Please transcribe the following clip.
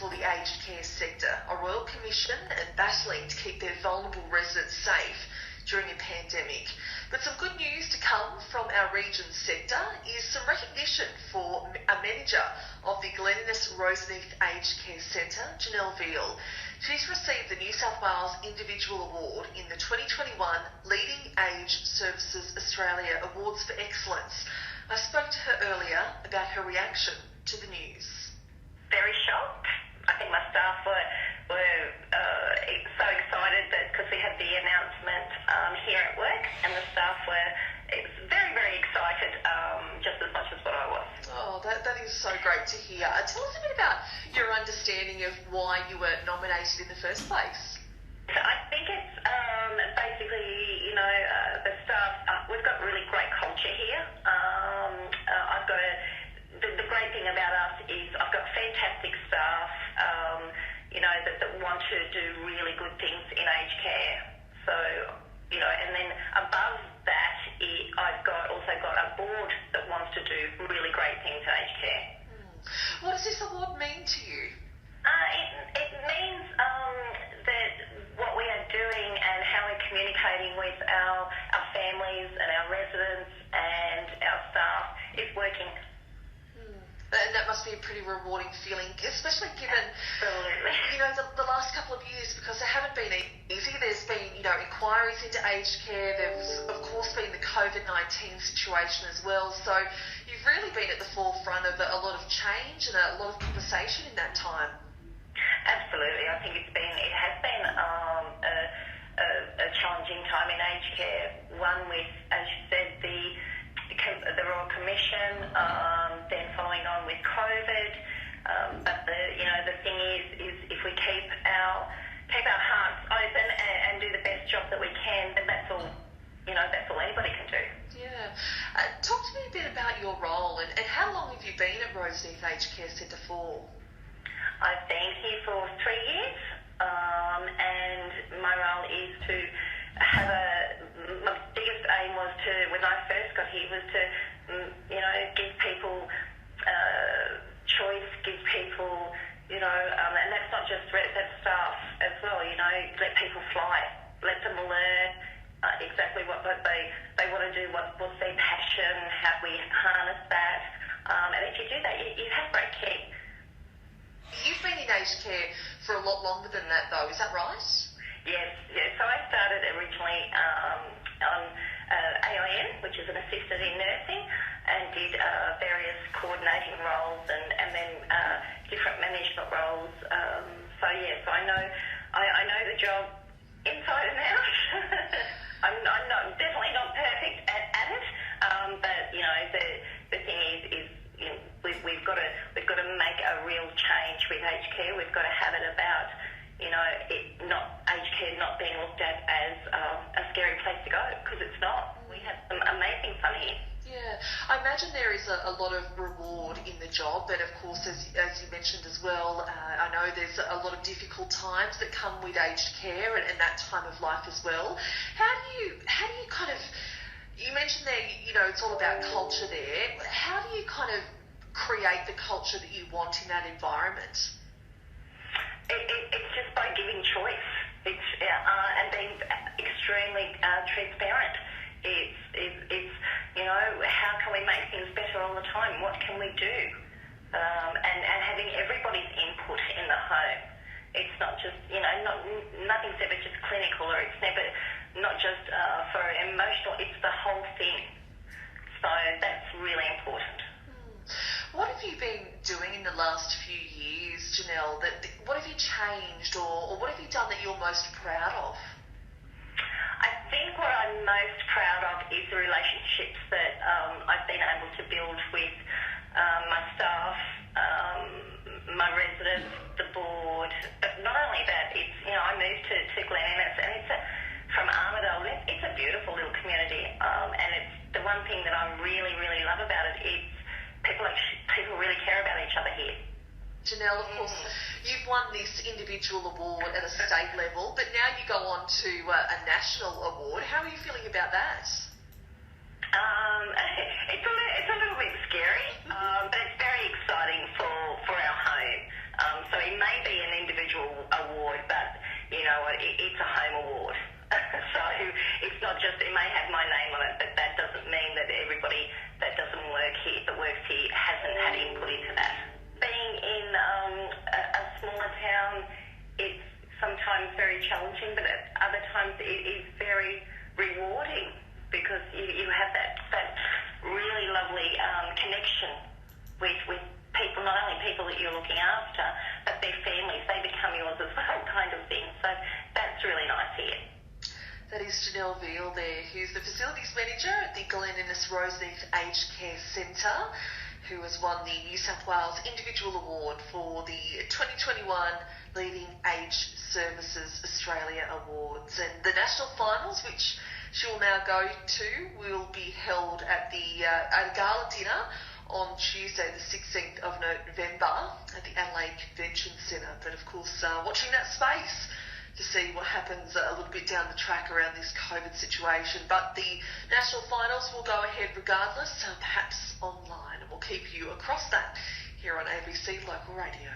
for the aged care sector, a royal commission and battling to keep their vulnerable residents safe during a pandemic. But some good news to come from our region's sector is some recognition for a manager of the Glen Innes Roseneath Aged Care Centre, Janelle Veal. She's received the New South Wales Individual Award in the 2021 Leading Age Services Australia Awards for Excellence. I spoke to her earlier about her reaction to the news. Very shocked. I think my staff were so excited that because we had the announcement here at work, and the staff were very, very excited, just as much as what I was. Oh, that is so great to hear. Tell us a bit about your understanding of why you were nominated in the first place. So I think it's basically, the staff, we've got really great culture here. The great thing about us is I've got fantastic staff, that want to do really good things in aged care. So, and then above that, I've also got a board that wants to do really great things in aged care. What does this award mean to you? It means that what we are doing and how we're communicating with our families and our residents and our staff is working. And that must be a pretty rewarding feeling, especially given, Absolutely. The last couple of years, because they haven't been easy. There's been, inquiries into aged care. There's, of course, been the COVID-19 situation as well. So you've really been at the forefront of a lot of change and a lot of conversation in that time. Absolutely. I think it has been a challenging time in aged care. One with, as you said, the Royal Commission, then following on with COVID. But the thing is if we keep our hearts open and do the best job that we can, then that's all anybody can do. Yeah. Talk to me a bit about your role and how long have you been at Roseneath Aged Care Centre for? I've been here for 3 years, and my role is to have my biggest aim was to, when I first got here, was to, give people choice, give people, and that's not just that's staff as well, let people fly, let them learn exactly what they want to do, what's their passion, how we harness that, and if you do that, you have great care. You've been in aged care for a lot longer than that, though, is that right? Yes. So I started originally on AIN, which is an assistant in nursing, and did various coordinating roles and then different management roles. So I know the job inside and out. I'm definitely not perfect at it, but the thing is we've got to make a real change with aged care. We've got to have it about aged care not being looked at as a scary place to go, because it's not. We have some amazing fun here. Yeah, I imagine there is a lot of reward in the job, but of course, as you mentioned as well, I know there's a lot of difficult times that come with aged care and that time of life as well. How do you kind of, you mentioned there, it's all about culture there. How do you kind of create the culture that you want in that environment? It's just by giving choice. And being extremely transparent. It's how can we make things better all the time? What can we do? And having everybody's input in the home. It's not just nothing's ever just clinical, or it's never not just for emotional. It's the whole thing. So that's really important. What have you been doing in the last few years, Janelle? What have you changed, or what have you done that you're most proud of? I think what I'm most proud of is the relationships that I've been able to build with my staff, my residents, the board. But not only that, it's I moved to Glen Innes, and it's from Armidale. It's a beautiful little community, and it's the one thing that I really, really love about it is people really care about each other here. Janelle, of course, you've won this individual award at a state level, but now you go on to a national award. How are you feeling about that? It's a little bit scary, but it's very exciting for our home. So in May know what, it's a home award. So it's not just, it may have my name on it, but that doesn't mean that everybody that doesn't work here, that works here, hasn't had input into that. Being in a smaller town, it's sometimes very challenging, but at other times it is very rewarding because you have that really lovely connection with people, not only people that you're looking after, but their families. They become yours as well, kind of thing. So that's really nice here. That is Janelle Veal there, who's the Facilities Manager at the Glen Innes Roseneath Aged Care Centre, who has won the New South Wales Individual Award for the 2021 Leading Aged Services Australia Awards. And the national finals, which she will now go to, will be held at the gala dinner on Tuesday the 16th of November at the Adelaide Convention Centre. But of course, watching that space to see what happens a little bit down the track around this COVID situation. But the national finals will go ahead regardless, perhaps online, and we'll keep you across that here on ABC Local Radio.